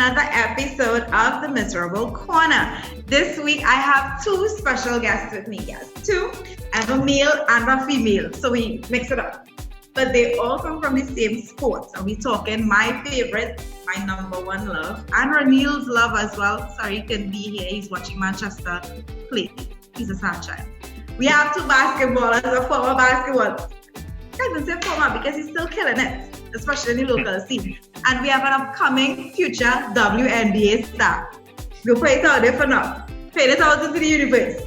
another episode of The Miserable Corner. This week I have two special guests with me, guys. Two. I have a male and a female, so we mix it up. But they all come from the same sport. And we're talking my favorite, my number one love, and Ranil's love as well. Sorry, he couldn't be here. He's watching Manchester play. He's a sad child. We have two basketballers, a former basketball. I can't even say former because he's still killing it, especially in the local scene. And we have an upcoming future WNBA star. Go put it out there for now. Put it out into the universe.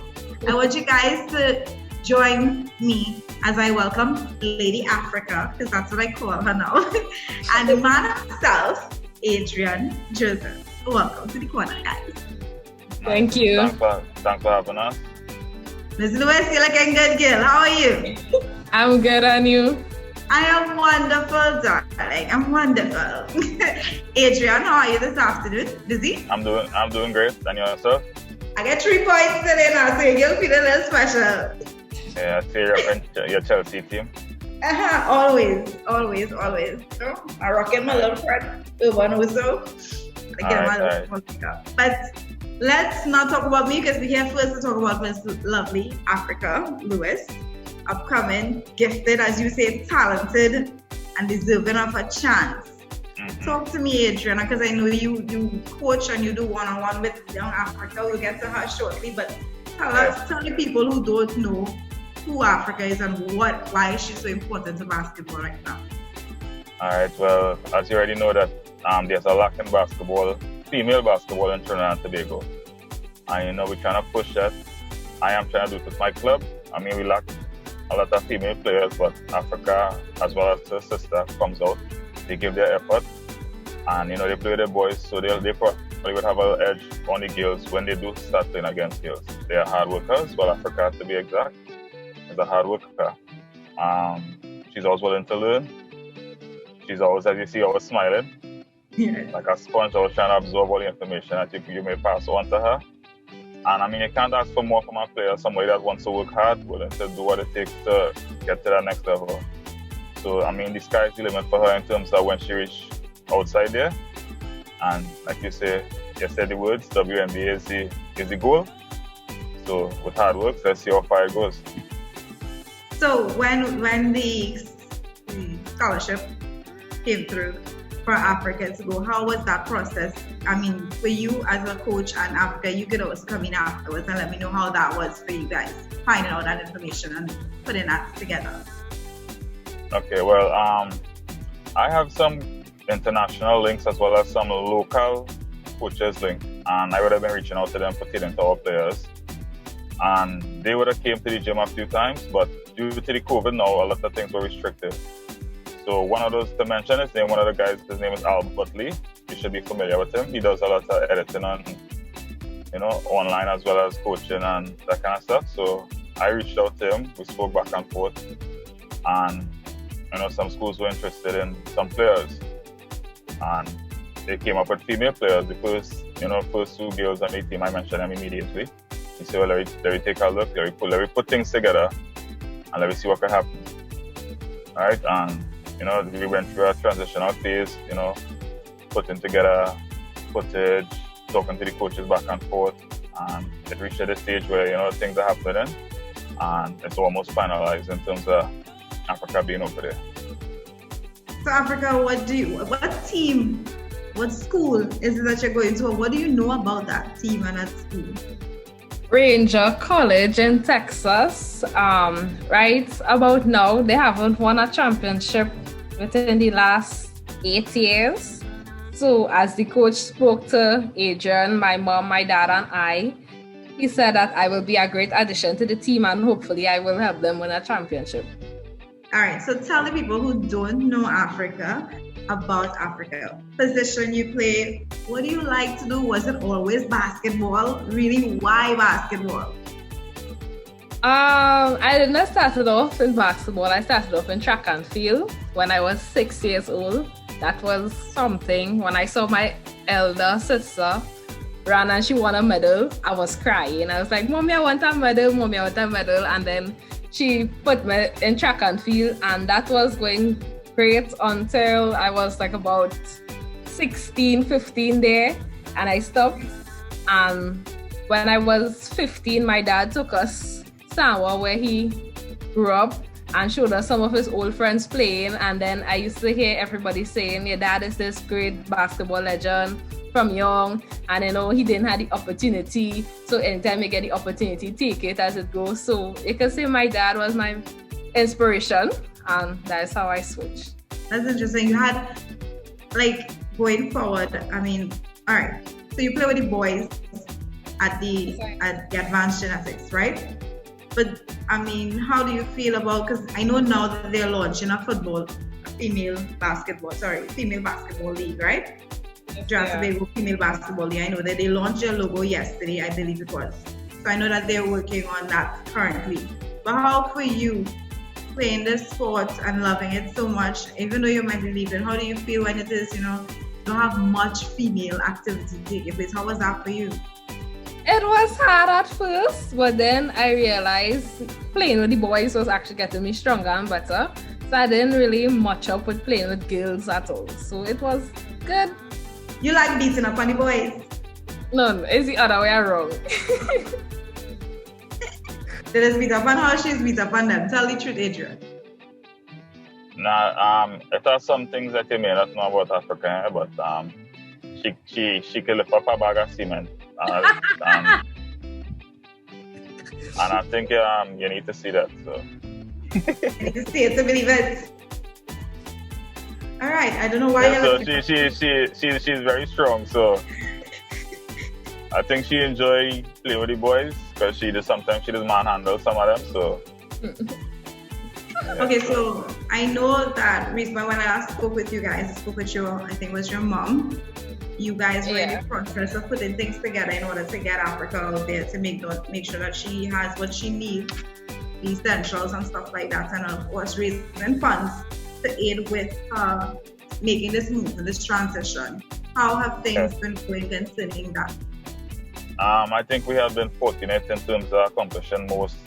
I want you guys to join me as I welcome Lady Afrika, because that's what I call her now. And the man himself, Adrian Joseph. Welcome to the corner, guys. Thank you. Thanks for having us. Ms. Lewis, you're looking good, girl. How are you? I'm good, and you? I am wonderful, darling. I'm wonderful. Adrian, how are you this afternoon? Busy? I'm doing great. And yourself? I get 3 points today now, so you'll feel a little special. Yeah, I see your Chelsea team. Always. So, I'm rocking my little friend, Urban also. But let's not talk about me, because we're here first to talk about Miss Lovely Afrika Lewis. Upcoming, gifted, as you say, talented, and deserving of a chance. Mm-hmm. Talk to me, Adrian, because I know you coach and you do one-on-one with young Afrika. We'll get to her shortly, but tell the people who don't know who Afrika is and why she's so important to basketball right now. All right, well, as you already know that there's a lack in basketball, female basketball in Trinidad and Tobago. And we're trying to push that. I am trying to do it with my club. I mean, we lack a lot of female players, but Afrika, as well as her sister, comes out. They give their effort, and they play with their boys, so they probably would have an edge on the girls when they do start playing against girls. They are hard workers. Well, Afrika, to be exact, is a hard worker. She's always willing to learn. She's always, as you see, always smiling. Yeah. Like a sponge, always trying to absorb all the information that you may pass on to her. And I mean, you can't ask for more from a player, somebody that wants to work hard, willing to do what it takes to get to that next level. So, I mean, the sky's the limit for her in terms of when she reaches outside there. And like you said the words, WNBA is the goal. So, with hard work, let's see how far it goes. So, when the scholarship came through for Afrika to go, how was that process? I mean, for you as a coach and Afrika, you could also come in afterwards and let me know how that was for you guys, finding out that information and putting that together. Okay, well, I have some international links as well as some local coaches links, and I would have been reaching out to them for teaching to our players. And they would have came to the gym a few times, but due to the COVID now, a lot of things were restricted. So one of those to mention is one of the guys, his name is Albert Lee. You should be familiar with him. He does a lot of editing on, online as well as coaching and that kind of stuff. So I reached out to him. We spoke back and forth, and some schools were interested in some players, and they came up with female players. The first two girls on the team, I mentioned them immediately. He said, well, let me take a look, let me put things together, and let me see what can happen. All right, and we went through a transitional phase, putting together footage, talking to the coaches back and forth, and it reached at a stage where, things are happening, and it's almost finalized in terms of Afrika being over there. So Afrika, what team, what school is it that you're going to, or what do you know about that team and that school? Ranger College in Texas. Right about now, they haven't won a championship within the last 8 years. So as the coach spoke to Adrian, my mom, my dad, and I, he said that I will be a great addition to the team and hopefully I will help them win a championship. All right, so tell the people who don't know Afrika about Afrika. Position you play, what do you like to do? Was it always basketball? Really, why basketball? I didn't start off in basketball. I started off in track and field when I was 6 years old. That was something. When I saw my elder sister run and she won a medal, I was crying. I was like, Mommy, I want a medal. Mommy, I want a medal. And then she put me in track and field, and that was going great until I was like about 16, 15 there, and I stopped. When I was 15, my dad took us somewhere where he grew up and showed us some of his old friends playing. And then I used to hear everybody saying, your dad is this great basketball legend from young. And he didn't have the opportunity. So anytime you get the opportunity, take it as it goes. So you can say my dad was my inspiration. And that's how I switched. That's interesting. You had, going forward, all right. So you play with the boys at the advanced genetics, right? But how do you feel about, because I know now that they're launching a female basketball league, right? Yes, female basketball league. I know that they launched their logo yesterday, I believe it was. So I know that they're working on that currently. But how for you, playing this sport and loving it so much, even though you might be leaving, how do you feel when it is, don't have much female activity taking place? How was that for you? It was hard at first, but then I realized playing with the boys was actually getting me stronger and better. So I didn't really match up with playing with girls at all. So it was good. You like beating up on the boys? No, it's the other way around. They just beat up on her, she's beat up on them. Tell the truth, Adrian. It has some things that you may not know about Africa, but she can lift up a bag of cement. And I think you need to see that. So. You need to see it to believe it. All right, I don't know why. Yeah, so she's very strong. So I think she enjoy playing with the boys because sometimes she does manhandle some of them. So. Yeah. Okay, so I know that recently when I last spoke with you guys, I spoke with your, I think it was your mom. You guys were in the process of putting things together in order to get Afrika out there to make sure that she has what she needs, the essentials and stuff like that, and of course raising funds to aid with making this move and this transition. How have things been going concerning that? I think we have been fortunate in terms of accomplishing most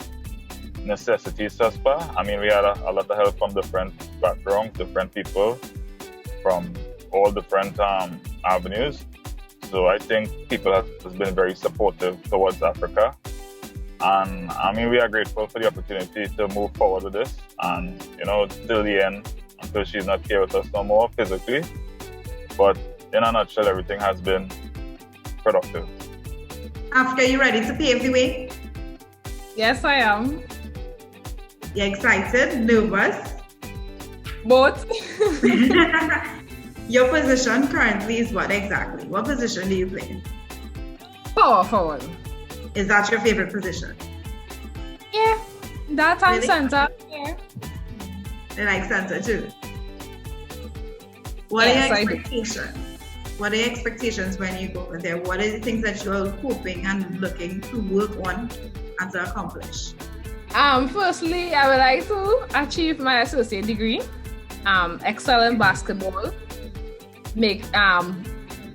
necessities thus far. We had a lot of help from different backgrounds, different people from all different avenues. So I think people have been very supportive towards Afrika. And we are grateful for the opportunity to move forward with this and, till the end, until she's not here with us no more physically. But in a nutshell, everything has been productive. Afrika, you ready to pave the way? Yes, I am. You're excited? Nervous? Both. Your position currently is what exactly? What position do you play? Power forward. Is that your favorite position? Yeah, that and really? center. Yeah. I like center too. What are your expectations? What are your expectations when you go there? What are the things that you're hoping and looking to work on and to accomplish? Firstly, I would like to achieve my associate degree, excel in basketball,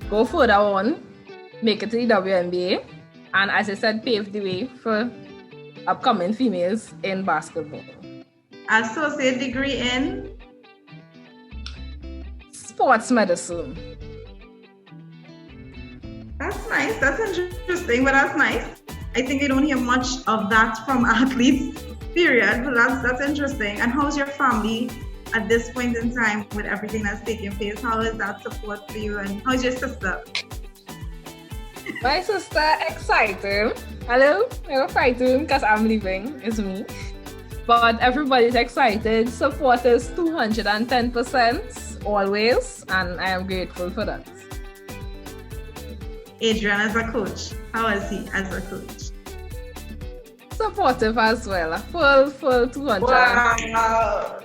go further on, make it to the WNBA, and as I said, pave the way for upcoming females in basketball. Associate degree in? Sports medicine. That's nice. That's interesting, but that's nice. I think you don't hear much of that from athletes, period, but that's interesting. And how's your family at this point in time with everything that's taking place? How is that support for you, and how's your sister? My sister excited. Hello, I'm fighting because I'm leaving, it's me. But everybody's excited. Support is 210% always, and I am grateful for that. Adrian, as a coach, how is he as a coach? Supportive as well, full 200. Wow.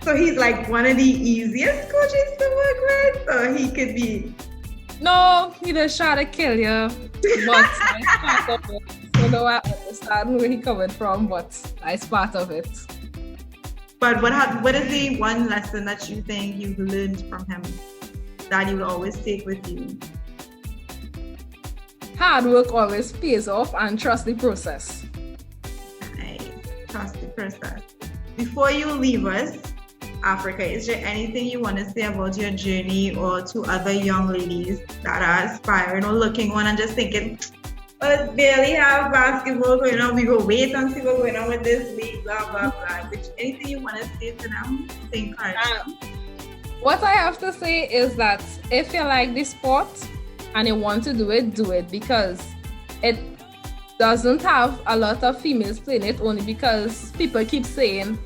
So he's like one of the easiest coaches to work with, or he could be? No, he just try to kill you, but I part of it. So I understand where he's coming from, but it's part of it. But what is the one lesson that you think you've learned from him that you will always take with you? Hard work always pays off, and trust the process. Nice. Trust the process. Before you leave us, Africa. Is there anything you want to say about your journey or to other young ladies that are aspiring or looking on and just thinking, let's barely have basketball going on, we go wait and see what's going on with this league, blah, blah, blah. Which, anything you want to say to them to encourage them? What I have to say is that if you like the sport and you want to do it because it doesn't have a lot of females playing it, only because people keep saying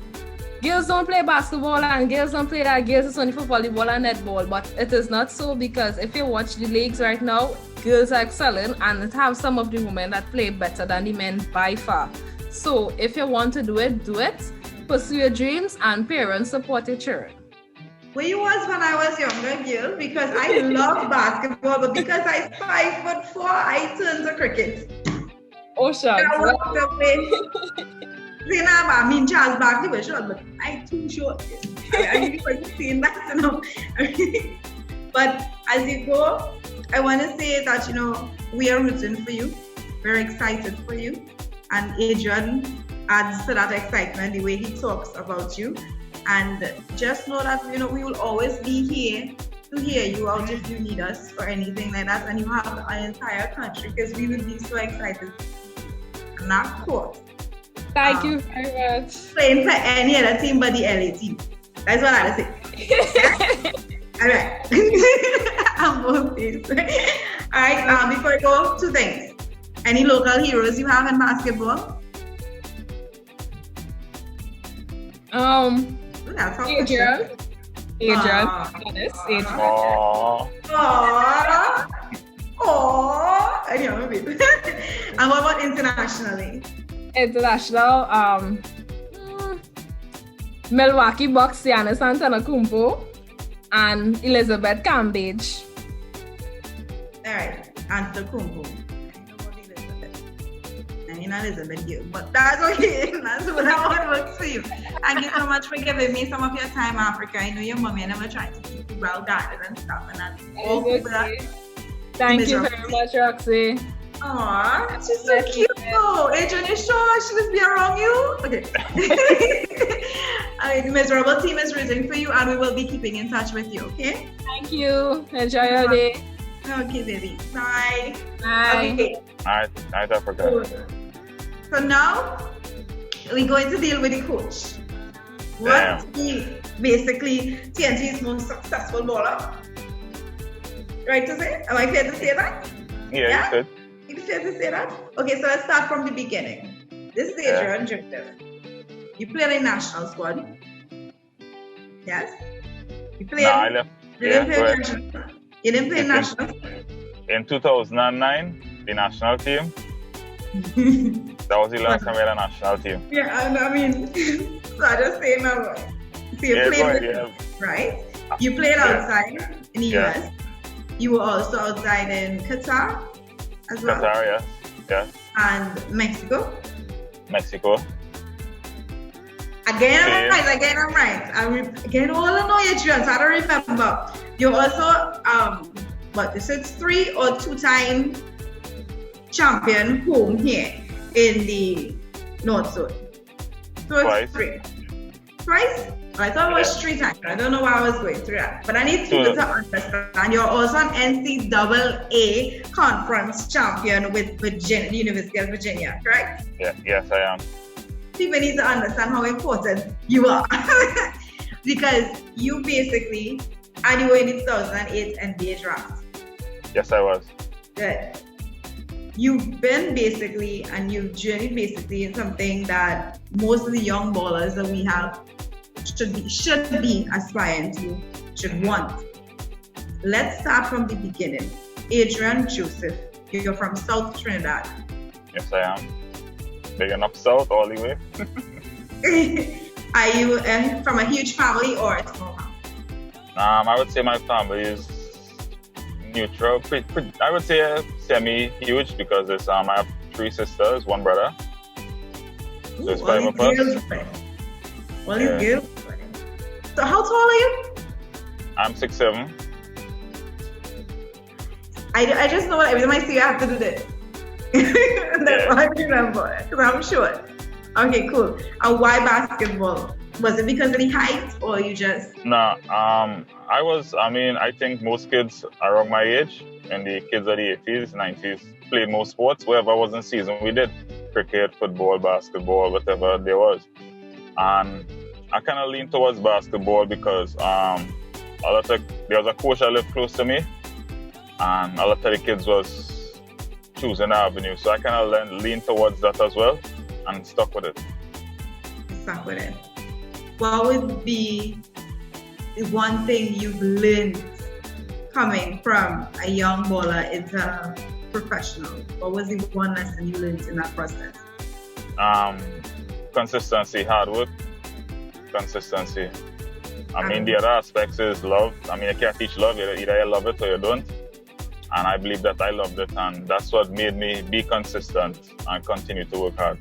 girls don't play basketball and girls don't play that, girls is only for volleyball and netball, but it is not so, because if you watch the leagues right now, girls are excelling and it have some of the women that play better than the men by far. So if you want to do it, pursue your dreams, and parents support your children. Where you was when I was younger, girl, because I love basketball, but because I'm 5'4", I turned to cricket. Oh, shucks. I walked away. I mean, Charles Barkley was short, but I'm too short. I really want to see that, you know. But as you go, I want to say that, you know, we are rooting for you. We're excited for you. And Adrian adds to that excitement the way he talks about you. And just know that, you know, we will always be here to hear you out if you need us or anything like that. And you have an entire country, because we will be so excited. And of course, thank you very much. Playing for any other team but the LA team. That's what I say. All right. I'm both these. All right. Before I go, 2 things. Any local heroes you have in basketball? Adrian. Yes, Adrian. I know, baby. And what about internationally? International, Milwaukee Bucks, Giannis Antetokounmpo, and Elizabeth Cambage. All right, Antetokounmpo. I know about Elizabeth. I mean Elizabeth, you, but that's okay. That's what I want works for you. Thank you so much for giving me some of your time, Africa. I know your mommy never tried to keep you well guarded and stuff, and that's all for that. Thank you very much, Roxie. Aww, she's so cute. Adrian, you sure she was being around you? Okay. The miserable team is rooting for you, and we will be keeping in touch with you, okay? Thank you. Enjoy your day. Okay, baby. Bye. Bye. Okay. All right, Africa. So now, we're going to deal with the coach. What is basically TNT's most successful baller? Right to say? Am I fair to say that? Yeah, you could. It's fair to say that? Okay, so let's start from the beginning. This is Adrian Joseph. You played in national squad. Yes? You played. No, I left. You didn't play national. In 2009, the national team. That was the last time we had a national team. Yeah, I mean, so I just say now. So you played right? You played outside in the US. You were also outside in Qatar as well. Qatar, yes. And Mexico. Again, I'm right. Again, all I know you're so I don't remember. You're also, is it 3 or 2-time champion home here in the North Zone? So it's 3. Twice? I thought it was 3 times. I don't know why I was going through that. But I need people to understand. You're also an NCAA conference champion with the University of Virginia, correct? Yeah, yes, I am. People need to understand how important you are. Because you basically, and you were in the 2008 NBA draft. Yes, I was. Good. You've been basically, and you've journeyed basically in something that most of the young ballers that we have should be aspiring to, should want. Let's start from the beginning. Adrian Joseph, you're from South Trinidad. Yes, I am. Big enough south all the way. Are you from a huge family or a small family? I would say my family is neutral. I would say semi-huge because I have 3 sisters, 1 brother. So it's 5 of us. Well, it's good. So how tall are you? I'm 6'7". I just know that every time I see you, I have to do this. That's what I remember, because I'm short. Okay, cool. And why basketball? Was it because of the height, or you just? No, I think most kids around my age, and the kids of the 80s, 90s, played most sports. Wherever was in season, we did cricket, football, basketball, whatever there was. And I kind of leaned towards basketball because there was a coach that lived close to me, and a lot of the kids was choosing the avenue. So I kind of leaned towards that as well, and stuck with it. Stuck with it. What would be the one thing you've learned coming from a young baller into a professional? What was the one lesson you learned in that process? Consistency, hard work, consistency. I mean, the other aspects is love. I mean, you can't teach love. Either you love it or you don't. And I believe that I loved it, and that's what made me be consistent and continue to work hard.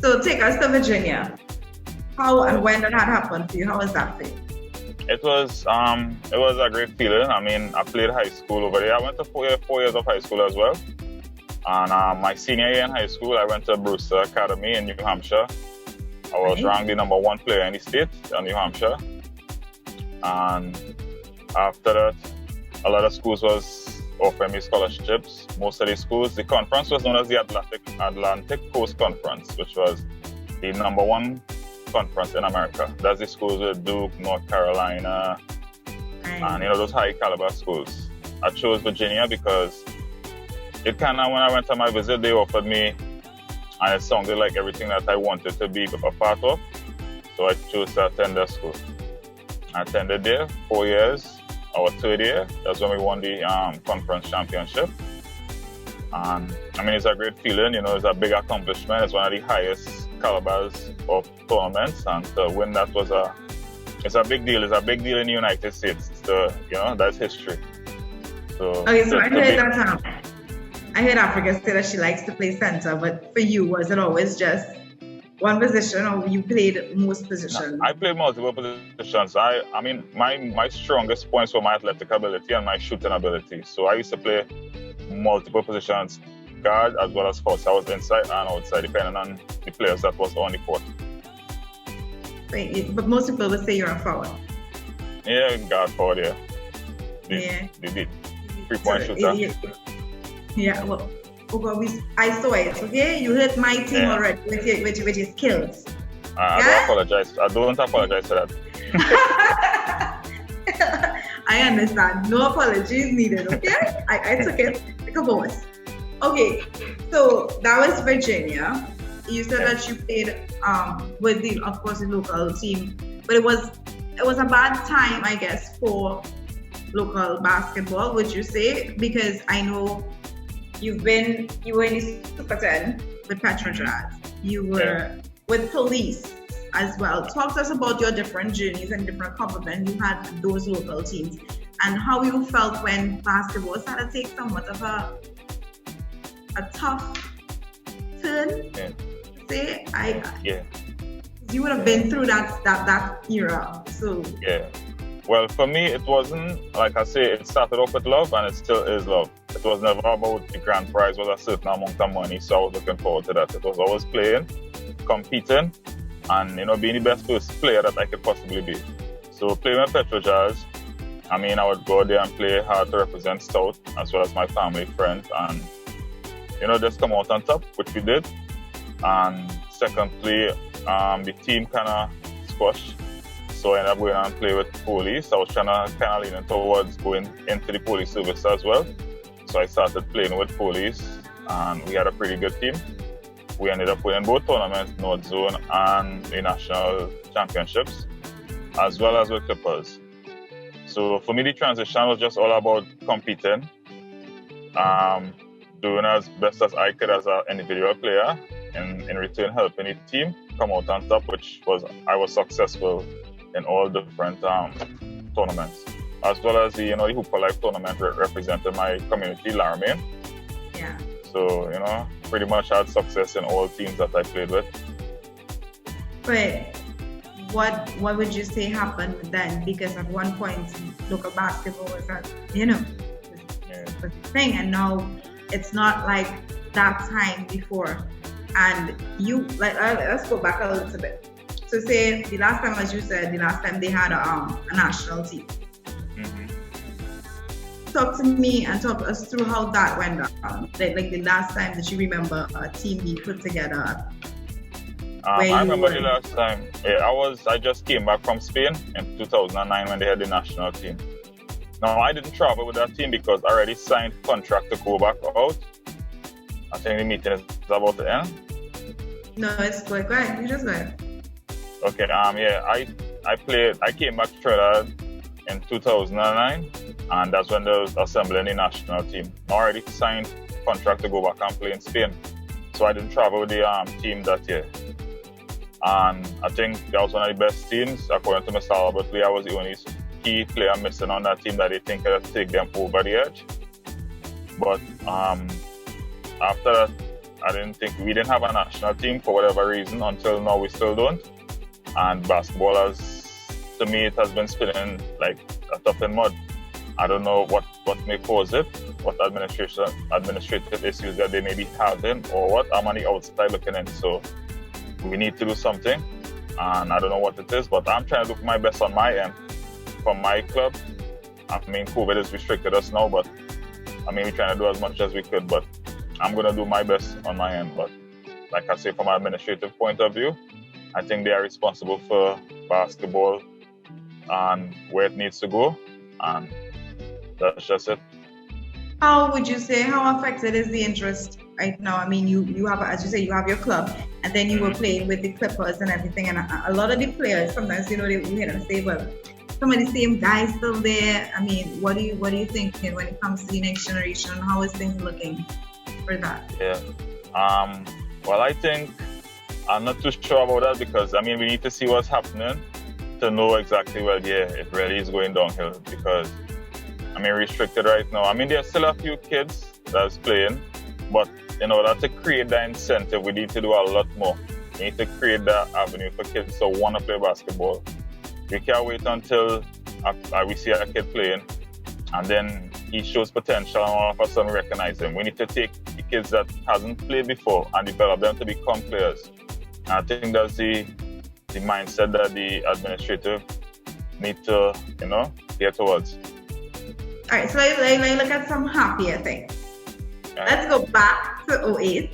So take us to Virginia. How and when did that happen for you? How was that for you? It was a great feeling. I mean, I played high school over there. I went to 4 years of high school as well. And my senior year in high school, I went to Brewster Academy in New Hampshire. I was ranked the number 1 player in the state in New Hampshire. And after that, a lot of schools was offering me scholarships. Most of the schools, the conference was known as the Atlantic Coast Conference, which was the number 1 conference in America. That's the schools with Duke, North Carolina, and those high caliber schools. I chose Virginia because it kind of, when I went on my visit, they offered me, and it sounded like everything that I wanted to be a part of. So I chose to attend that school. I attended there 4 years. Our 3rd year, that's when we won the conference championship. And I mean, it's a great feeling, it's a big accomplishment. It's one of the highest calibers of tournaments, and to win that it's a big deal. It's a big deal in the United States. So, that's history. So, okay, so I heard Afrika say that she likes to play center, but for you, was it always just one position, or you played most positions? I played multiple positions. I mean, my strongest points were my athletic ability and my shooting ability. So I used to play multiple positions, guard as well as forward. I was inside and outside, depending on the players that was on the court. But most people would say you're a forward. Yeah, guard forward, yeah. The 3-point shooter. Yeah, well, I saw it, okay? You hit my team already with your skills. I don't apologize for that. I understand. No apologies needed, okay? I took it like a boss. Okay, so that was Virginia. You said that you played with the local team, but it was a bad time, I guess, for local basketball, would you say? Because I know you were in the Super 10 with Petrojazz. You were with Police as well. Talk to us about your different journeys and different accomplishments you had with those local teams, and how you felt when basketball started to take somewhat of a tough turn. Say, you would have been through that era. So well, for me, it wasn't, like I say, it started off with love, and it still is love. It was never about the grand prize was a certain amount of money, so I was looking forward to that. It was always playing, competing, and being the best player that I could possibly be. So playing with Petrojazz, I mean, I would go there and play hard to represent South, as well as my family, friends, and just come out on top, which we did. And secondly, the team kind of squashed. So I ended up going and play with Police. I was trying to kind of lean towards going into the police service as well. So I started playing with Police, and we had a pretty good team. We ended up winning both tournaments, North Zone and the national championships, as well as with Clippers. So for me, the transition was just all about competing, doing as best as I could as an individual player, and in return helping the team come out on top, I was successful in all different tournaments, as well as the Hooper Life tournament represented my community, Laramie. Yeah. So pretty much had success in all teams that I played with. But what would you say happened then? Because at one point local basketball was a thing, and now it's not like that time before. and you like let's go back a little bit. So say the last time, as you said, the last time they had a national team. Talk to me and talk us through how that went down. Like the last time that you remember a team being put together. I remember the last time. Yeah, I just came back from Spain in 2009 when they had the national team. Now I didn't travel with that team because I already signed contract to go back out. I think the meeting is about to end. No, it's like go ahead. You just go ahead. Okay. I came back to Trinidad in 2009, and that's when they was assembling the national team. I already signed contract to go back and play in Spain, so I didn't travel with the team that year. And I think that was one of the best teams. According to Mr. Albert Lee, I was the only key player missing on that team that they think could take them over the edge. But after that, we didn't have a national team for whatever reason. Until now, we still don't. And basketball to me, it has been spinning like a top in mud. I don't know what may cause it, what administrative issues that they may be having, or what. I'm on the outside looking in. So we need to do something, and I don't know what it is, but I'm trying to do my best on my end from my club. I mean, COVID has restricted us now, but we're trying to do as much as we could, but I'm going to do my best on my end. But like I say, from an administrative point of view, I think they are responsible for basketball and where it needs to go, and that's just it. How would you say, how affected is the interest right now? I mean, you have, as you say, you have your club, and then you were playing with the Clippers and everything, and a lot of the players, sometimes, you hear them say, well, some of the same guys still there. I mean, what are you thinking when it comes to the next generation? How is things looking for that? Yeah. Well, I think I'm not too sure about that because, we need to see what's happening to know exactly, it really is going downhill because, restricted right now. There's still a few kids that's playing, but in order to create that incentive, we need to do a lot more. We need to create that avenue for kids to want to play basketball. We can't wait until we see a kid playing and then he shows potential and all of a sudden recognize him. We need to take the kids that hasn't played before and develop them to become players. And I think that's the mindset that the administrative need to, get towards. All right, so let's look at some happier things. Yeah. Let's go back to 08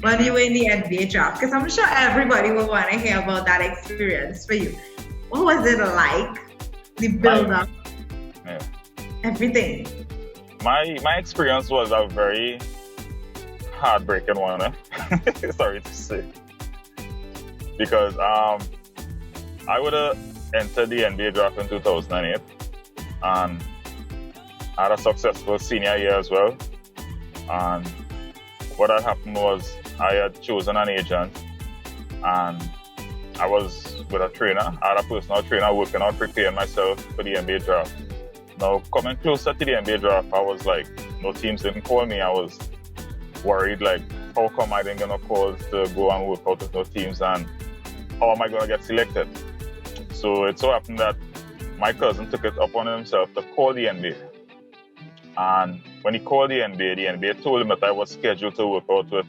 when you were in the NBA draft, because I'm sure everybody will want to hear about that experience for you. What was it like? The build-up, everything. My experience was a very heartbreaking one. Sorry to say, because I would have entered the NBA draft in 2008, and I had a successful senior year as well. And what had happened was I had chosen an agent, and I was with a trainer. I had a personal trainer working on preparing myself for the NBA draft. Now, coming closer to the NBA draft, I was like, no teams didn't call me. I was worried, like, how come I didn't get no calls to go and work out with no teams, and how am I going to get selected? So it so happened that my cousin took it upon himself to call the NBA. And when he called the NBA told him that I was scheduled to work out with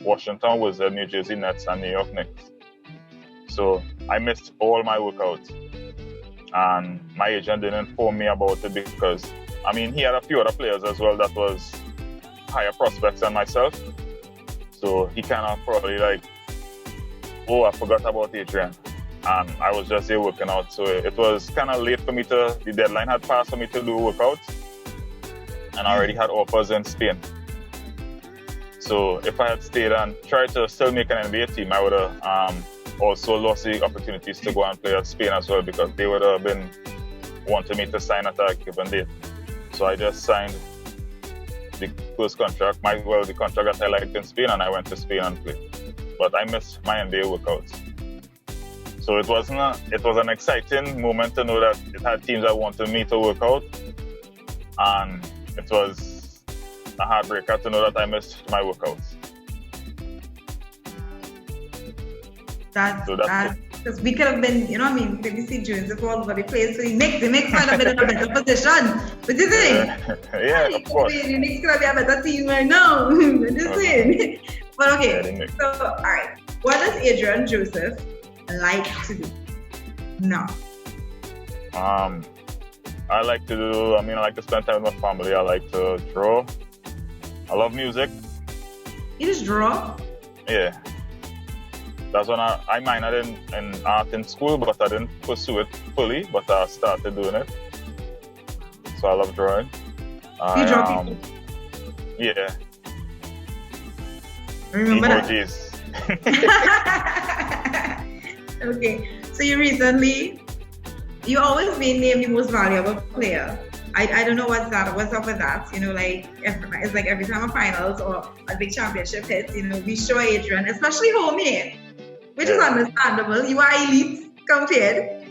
Washington Wizards, New Jersey Nets, and New York Knicks. So I missed all my workouts. And my agent didn't inform me about it because, he had a few other players as well that was higher prospects than myself. So he kind of probably like, oh, I forgot about Adrian. And I was just here working out. So it was kind of late for me the deadline had passed for me to do workouts. And I already had offers in Spain. So if I had stayed and tried to still make an NBA team, I would have also lost the opportunities to go and play at Spain as well, because they would have been wanting me to sign at a given date. So I just signed the first contract, the contract that I liked in Spain, and I went to Spain and played. But I missed my NBA workouts. So it was an exciting moment to know that it had teams that wanted me to work out, and it was a heartbreaker to know that I missed my workouts. Because we could have been, maybe see Joseph all over the place, so he makes might have been in a better position. But you think? Yeah, of course. The Knicks could have been a better team right now. But you think? But okay, so all right. What does Adrian Joseph like to do? No. I like to spend time with my family. I like to draw. I love music. You just draw? Yeah. That's when I minored in art in school, but I didn't pursue it fully, but I started doing it. So I love drawing. You draw people? Yeah. Remember emojis. Okay. So you always been named the most valuable player. I don't know what's up with that. You know, like it's like every time a finals or a big championship hits, you know, we show Adrian, especially home here, which is understandable. You are elite compared.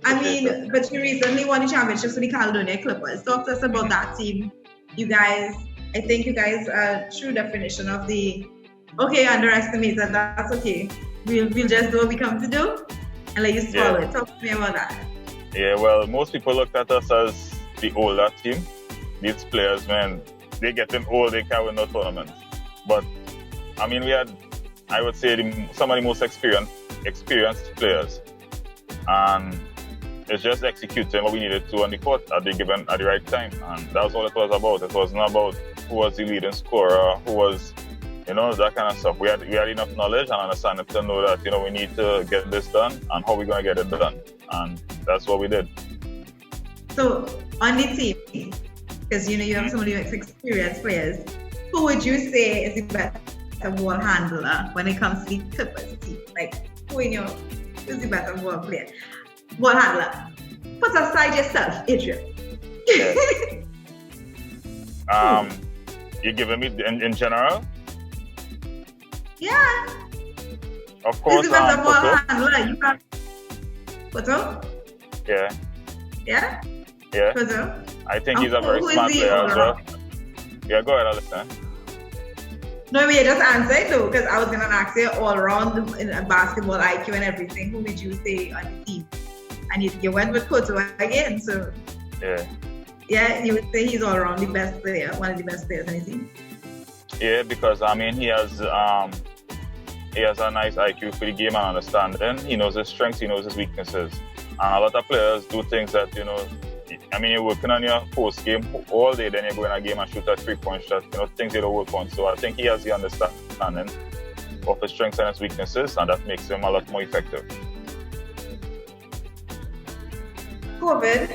I mean, but you recently won the championships with the Caledonia Clippers. Talk to us about that team. I think you guys are true definition of the underestimated. That's okay. We'll just do what we come to do and let you swallow it. Talk to me about that. Yeah, well, most people look at us as the older team. These players, man, they getting old, they can't win no tournaments. But I mean, we had, I would say, some of the most experienced players, and it's just executing what we needed to on the court at the right time, and that's all it was about. It was not about who was the leading scorer, who was, you know, that kind of stuff. We had enough knowledge and understanding to know that, you know, we need to get this done and how we're going to get it done, and that's what we did. So on the team, because you know you have some of the experienced players, who would you say is the best ball handler when it comes to the Clippers team? Like, who's the better ball handler? Put aside yourself, Adrian. You're giving me in general? Yeah. Of course. Who's the better ball handler? You can. Poto? Yeah. Yeah. Yeah. Poto? I think he's a very smart player as well. Yeah, go ahead, Alison. No, wait, just answer it though, because I was gonna ask you all around in basketball IQ and everything. Who would you say on the team? And you went with Koto again, so yeah, you would say he's all around the best player, one of the best players on the team. Yeah, because I mean he has a nice IQ for the game and understanding. He knows his strengths, he knows his weaknesses. And a lot of players do things that, you know, I mean, you're working on your post game all day, then you go in a game and shoot a 3-point shot, you know, things you don't work on. So I think he has the understanding of his strengths and his weaknesses, and that makes him a lot more effective. COVID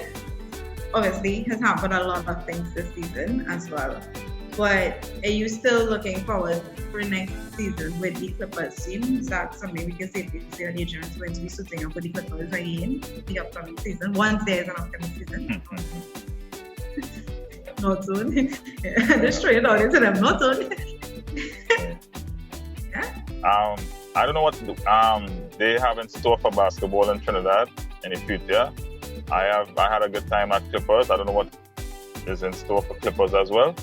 obviously has happened a lot of things this season as well. But are you still looking forward for next season with the Clippers team? Is that something we can safely say that Adrian is going to be suiting up with the Clippers again the upcoming season, once there is an upcoming season? Not soon. Just straight out into them, not soon. I don't know what they have in store for basketball in Trinidad in the future. I had a good time at Clippers. I don't know what is in store for Clippers as well.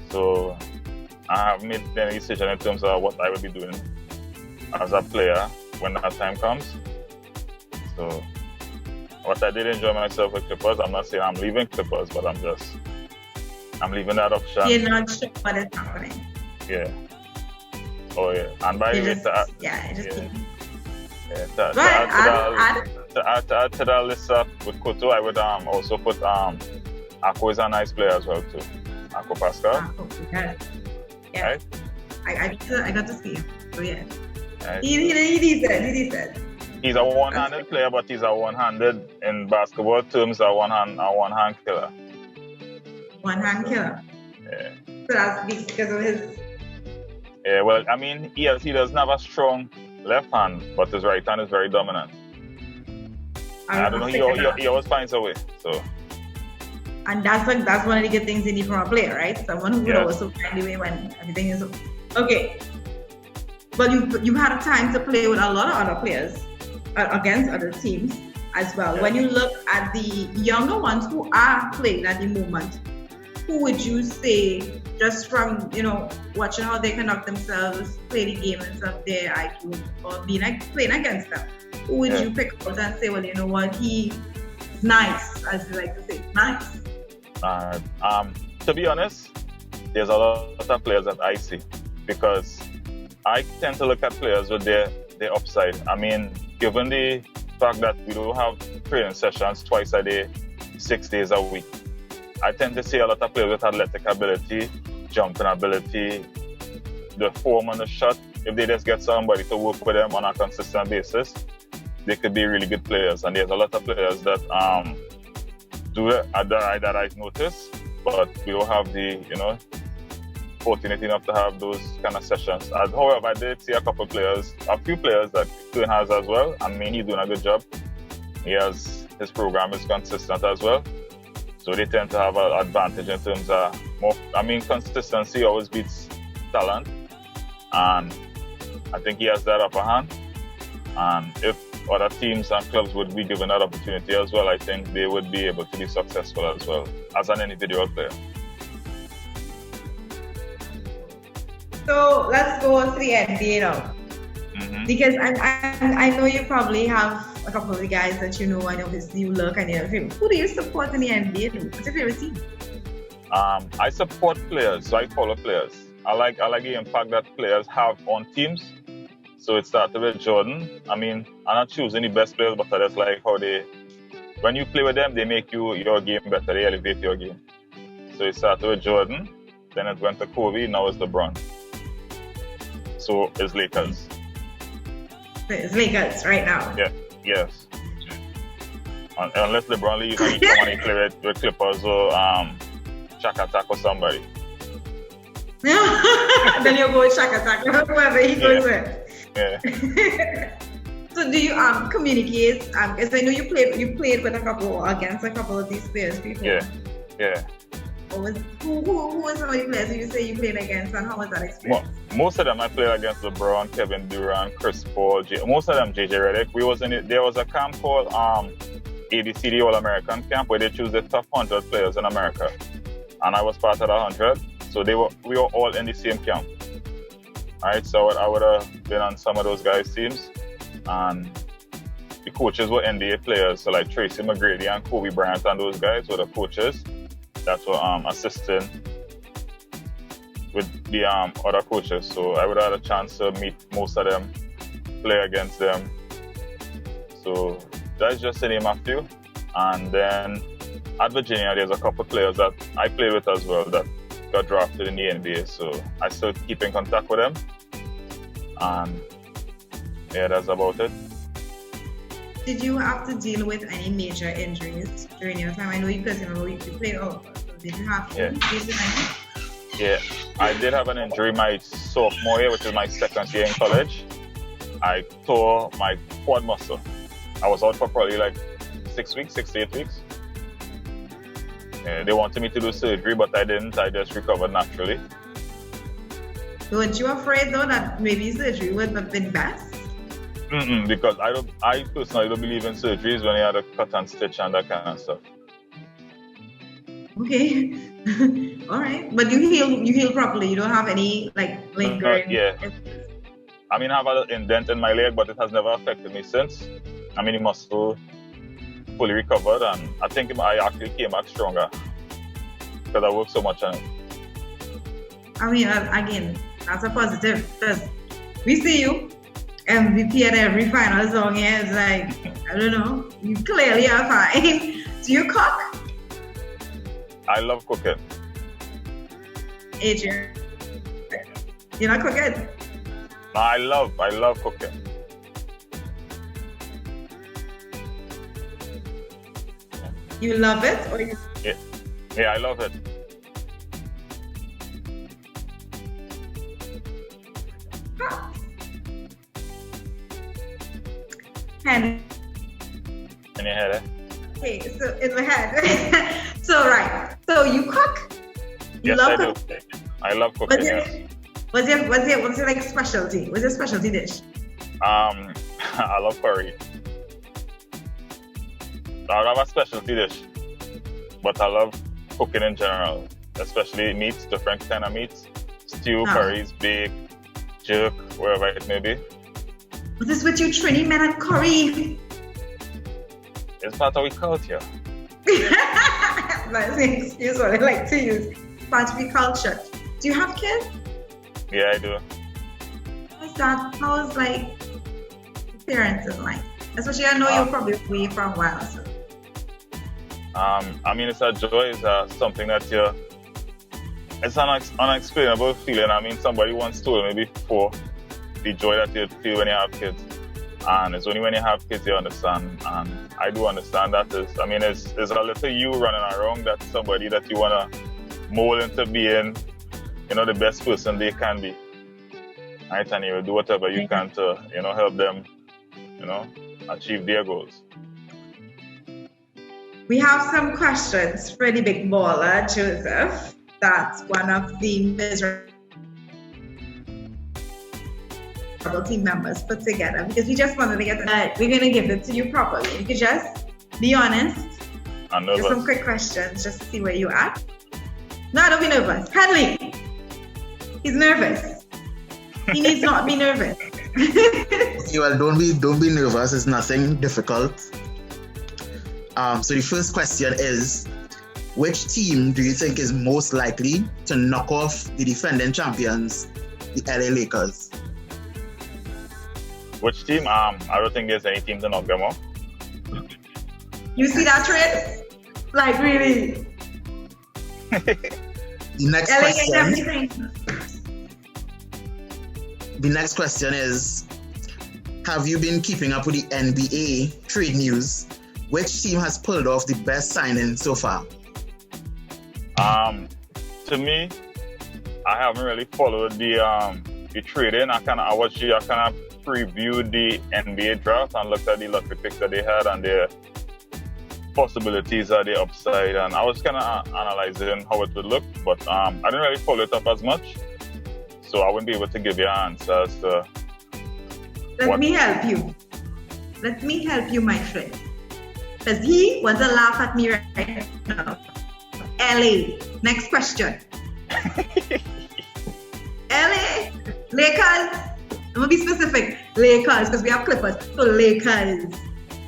So I haven't made any decision in terms of what I will be doing as a player when that time comes. So what I did enjoy myself with Clippers, I'm not saying I'm leaving Clippers, but I'm leaving that option. You're not sure what is happening. Yeah. Oh yeah. And by the way, to add to that list with Koto, I would also put Akko is a nice player as well too. Akko Pascal. Yeah. Right? I got to see him. So yeah. Right. He did. He's a one-handed player, but he's a one-handed in basketball terms, a one-hand killer. One-hand killer. Yeah. So that's because of his. Yeah, well, I mean, he doesn't have a strong left hand, but his right hand is very dominant. I don't know. He always finds a way. So. And that's one of the good things you need from a player, right? Someone who would also find a way when everything is okay. But you've had time to play with a lot of other players against other teams as well. Yeah. When you look at the younger ones who are playing at the moment, who would you say, just from, you know, watching how they conduct themselves, play the game and stuff, their IQ, or playing against them, who would you pick out and say, well, you know what, he's nice, as you like to say, nice? To be honest, there's a lot of players that I see, because I tend to look at players with their upside. I mean, given the fact that we don't have training sessions twice a day, 6 days a week, I tend to see a lot of players with athletic ability, jumping ability, the form on the shot. If they just get somebody to work with them on a consistent basis, they could be really good players. And there's a lot of players that do that I've noticed, but we don't have the, fortunate enough to have those kind of sessions. However, I did see a few players that Quinn has as well. I mean, he's doing a good job. His program is consistent as well. So they tend to have an advantage in terms of consistency always beats talent. And I think he has that upper hand. And if other teams and clubs would be given that opportunity as well, I think they would be able to be successful as well as an individual player. So let's go to the NBA now. Mm-hmm. Because I know you probably have a couple of the guys that you know, and obviously you look and you're favorite. Who do you support in the NBA? What's your favorite team? I support players, so I follow players. I like the impact that players have on teams. So it started with Jordan. I mean, I'm not choosing the best players, but I just like how when you play with them, they make your game better. They elevate your game. So it started with Jordan, then it went to Kobe, now it's LeBron. So it's Lakers. It's Lakers right now. Yeah. Yes. Unless LeBron leaves and he come and he play with Clippers or Shaq Attack or somebody. Then you go with Shaq Attack, whoever he goes with. Yeah. So do you communicate? Because I know you played with against a couple of these players before. Yeah. Who was some of the players you say you played against, and how was that experience? Most of them I played against LeBron, Kevin Durant, Chris Paul, most of them JJ Redick. There was a camp called ABCD All American Camp where they choose the top 100 players in America, and I was part of the 100. So we were all in the same camp. Alright, so I would have been on some of those guys' teams, and the coaches were NBA players, so like Tracy McGrady and Kobe Bryant and those guys were the coaches that were assisting with the other coaches. So I would have had a chance to meet most of them, play against them. So that's just to name a few. And then at Virginia, there's a couple players that I played with as well that got drafted in the NBA. So I still keep in contact with them. And yeah, that's about it. Did you have to deal with any major injuries during your time? I know you played all. So did you have to deal with any? Yeah, I did have an injury my sophomore year, which is my second year in college. I tore my quad muscle. I was out for probably like 6 to 8 weeks. They wanted me to do surgery, but I didn't. I just recovered naturally. Weren't you afraid though that maybe surgery would have been best? Because I personally don't believe in surgeries when you had a cut and stitch and that kind of stuff. Okay. All right. But you heal properly. You don't have any like lingering. I mean, I have an indent in my leg, but it has never affected me since. I mean, the muscle fully recovered, and I think I actually came back stronger because I worked so much on it. I mean, again, that's a positive because we see you MVP at every final song here. It's like, I don't know, you clearly are fine. Do you cook? I love cooking. Adrian, you're not cooking? No, I love cooking. You love it, or you? Yeah, I love it. And in your head, okay, so in my head. So you cook? You yes, I do. I love cooking. What's your like specialty? What's your specialty dish? I love curry. I don't have a specialty dish, but I love cooking in general, especially meats, different kind of meats, stew, curries, bake, jerk, wherever it may be. What is with you Trini men and curry? It's part of our culture. That's an excuse what I like to use. Part of your culture. Do you have kids? Yeah, I do. Oh, how's like parenting like? Especially I know you're probably away for a while. So. I mean, it's a joy. It's something that it's an unexplainable feeling. I mean, somebody once told me before the joy that you feel when you have kids. And it's only when you have kids you understand. And I do understand that. It's a little you running around, that's somebody that you want to mold into being, the best person they can be. Right? And you will do whatever you can to, help them, achieve their goals. We have some questions for the big baller, Joseph. That's one of the miserable team members put together because we just wanted to get we're going to give it to you properly. You could just be honest. I'm nervous. Just some quick questions just to see where you're at. No, don't be nervous. Hadley, he's nervous. He needs not be nervous. Well, don't be nervous. It's nothing difficult. So the first question is, which team do you think is most likely to knock off the defending champions, the LA Lakers? Which team? I don't think there's any team to knock them off. You see that trade? Like really? The next question is, have you been keeping up with the NBA trade news? Which team has pulled off the best signing so far? To me, I haven't really followed the trading. I kind of previewed the NBA draft and looked at the lottery picks that they had and their possibilities at the upside. And I was kind of analyzing how it would look, but I didn't really follow it up as much. So I wouldn't be able to give you an answer as to Let me help you, my friend. Because he wants to laugh at me right now. LA. Next question. LA. Lakers. I'm going to be specific. Lakers, because we have Clippers. So Lakers.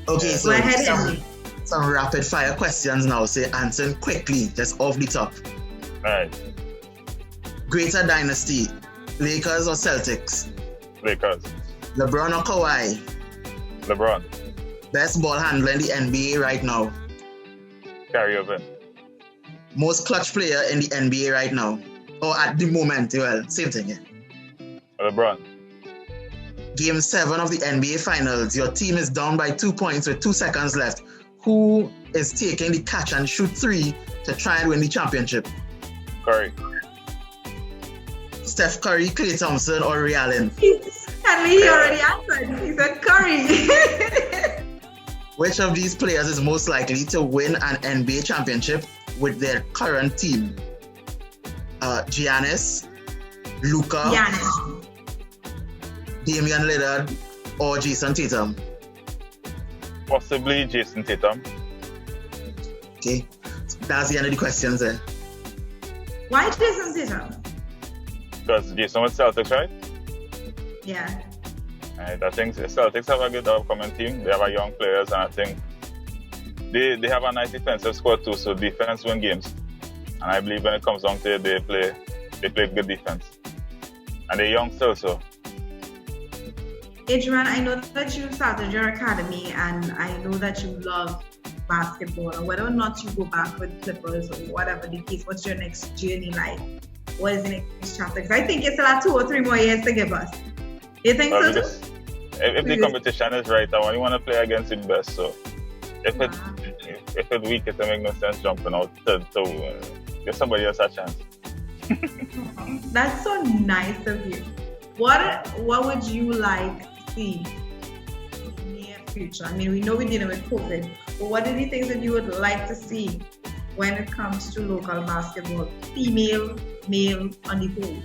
Okay, so go ahead, Emily. Some rapid fire questions now. Say answer quickly, just off the top. Right. Greater dynasty. Lakers or Celtics? Lakers. LeBron or Kawhi? LeBron. Best ball handler in the NBA right now? Kyrie Irving. Most clutch player in the NBA right now? Or at the moment, well, same thing, yeah. LeBron. Game 7 of the NBA Finals. Your team is down by 2 points with 2 seconds left. Who is taking the catch and shoot 3 to try and win the championship? Curry. Steph Curry, Klay Thompson, or Ray Allen? He already answered. He said Curry. Which of these players is most likely to win an NBA championship with their current team? Giannis, Luka, Damian Lillard, or Jason Tatum? Possibly Jason Tatum. Okay, that's the end of the questions there. Why Jason Tatum? Because Jason was Celtics, right? Yeah. Right, I think the Celtics have a good upcoming team. They have a young players, and I think they have a nice defensive squad too. So defense win games, and I believe when it comes down to it, they play good defense, and they're young still. So. Adrian, I know that you started your academy, and I know that you love basketball. And whether or not you go back with Clippers or whatever the case, what's your next journey like? What is the next chapter? Because I think you still have 2 or 3 more years to give us. You think so too? If the competition is right, I want to play against the best. So if it's weak, it make no sense jumping out to give somebody else a chance. That's so nice of you. What would you like to see in the near future? I mean, we know we're dealing with COVID, but what are the things that you would like to see when it comes to local basketball, female, male, on the whole?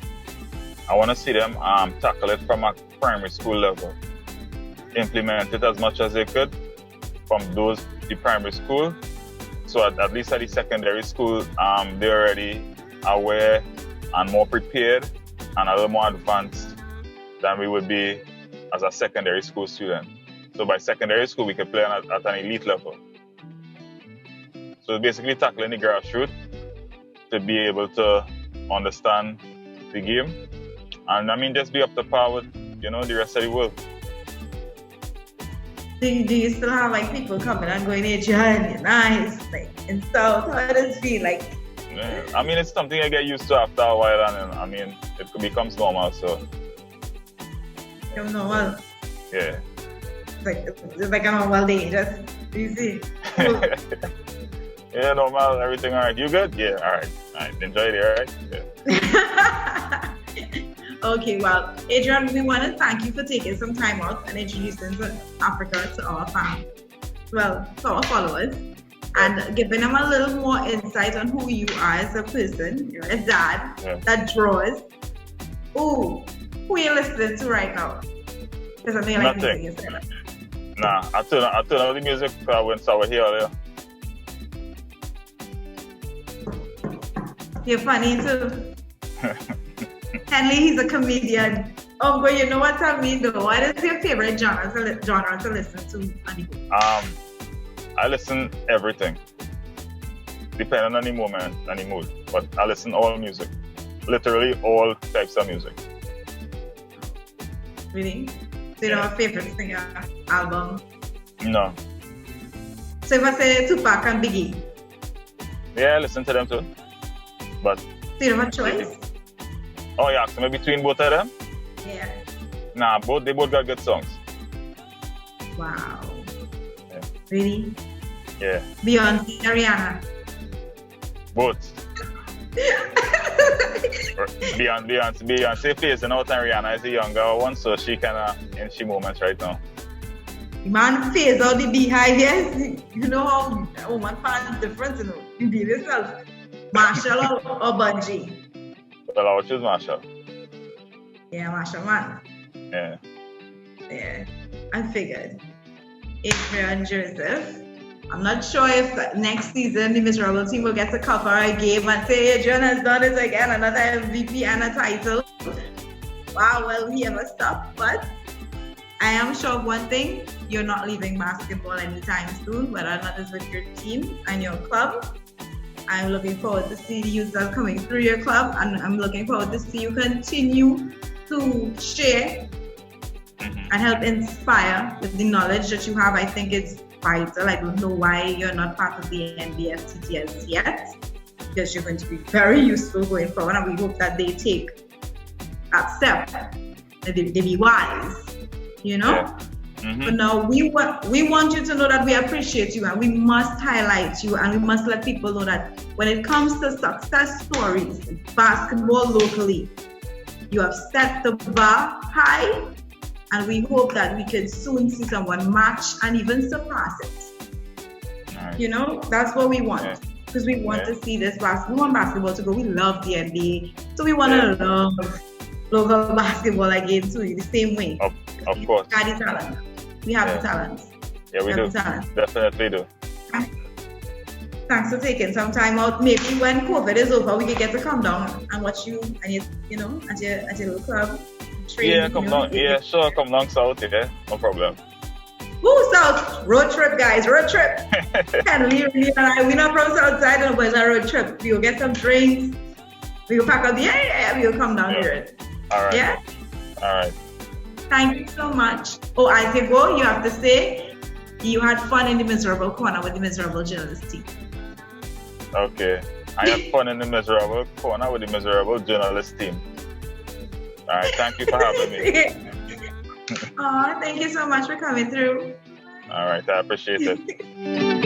I want to see them tackle it from a primary school level, implement it as much as they could from the primary school. So at least at the secondary school, they're already aware and more prepared and a little more advanced than we would be as a secondary school student. So by secondary school, we can play at an elite level. So basically tackling the grassroots to be able to understand the game. And I mean, just be up to par with the rest of the world. Do you still have like people coming and going, Adrian, you're nice, like in South? How does it feel like? Yeah. I mean, it's something I get used to after a while, and I mean, it becomes normal. So. Becomes normal. Yeah. It's like a normal day, just easy. Cool. Yeah, normal, everything all right. You good? Yeah, all right. Enjoy it, all right? Yeah. Okay, well, Adrian, we want to thank you for taking some time out and introducing Africa to our family, to our followers, and giving them a little more insight on who you are as a person. You're a dad that draws. Ooh, who are you listening to right now? Because I think like nothing. Music is Nah, I turned on the music when I was here earlier. You're funny too. Henley, he's a comedian. Oh, but you know what I mean though? What is your favorite genre to listen to on the go? I listen everything. Depending on the moment and the mood. But I listen all music. Literally all types of music. Really? So you don't have a favorite singer album? No. So if I say Tupac and Biggie? Yeah, I listen to them too. But so you don't have a choice? Oh yeah, so between both of them? Yeah. Nah, they both got good songs. Wow. Yeah. Really? Yeah. Beyonce, Rihanna? Both. Beyonce phasing out and Rihanna is a younger one, so she kinda in she moments right now. Man phase out the beehive, yes. You know how a woman finds difference, You be yourself. Marshall or Bungie? Well, I would choose Marshall. Yeah, Marshall, man. Yeah. Yeah, I figured. Adrian Joseph. I'm not sure if next season the Miserable team will get to cover a game and say Adrian has done it again, another MVP and a title. Wow, will he ever stop? But I am sure of one thing, you're not leaving basketball anytime soon, whether or not it's with your team and your club. I'm looking forward to see the youth that are coming through your club, and I'm looking forward to see you continue to share and help inspire with the knowledge that you have. I think it's vital. I don't know why you're not part of the NBFTTS yet, because you're going to be very useful going forward, and we hope that they take that step, that they be wise, Yeah. But now we want you to know that we appreciate you, and we must highlight you, and we must let people know that when it comes to success stories in basketball locally, you have set the bar high, and we hope that we can soon see someone match and even surpass it. Right. That's what we want, because we want to see this we want basketball to go. We love the NBA, so we want to love local basketball again too, the same way. Of course. We have the talent. We have the talent. Yeah, we do. Definitely do. Thanks for taking some time out. Maybe when COVID is over, we can get to come down and watch you and at your little club. Train, yeah, come down. Yeah, sure, come down south. Yeah, no problem. Woo, south road trip, guys, road trip. And Lee and I, we're not from south side, but it's a road trip. We will get some drinks. We will pack up. We will come down here. All right. Yeah. All right. Thank you so much. Oh, as you go, you have to say you had fun in the Miserable Corner with the Miserable Journalist team. Okay. I had fun in the Miserable Corner with the Miserable Journalist team. All right. Thank you for having me. Oh, thank you so much for coming through. All right. I appreciate it.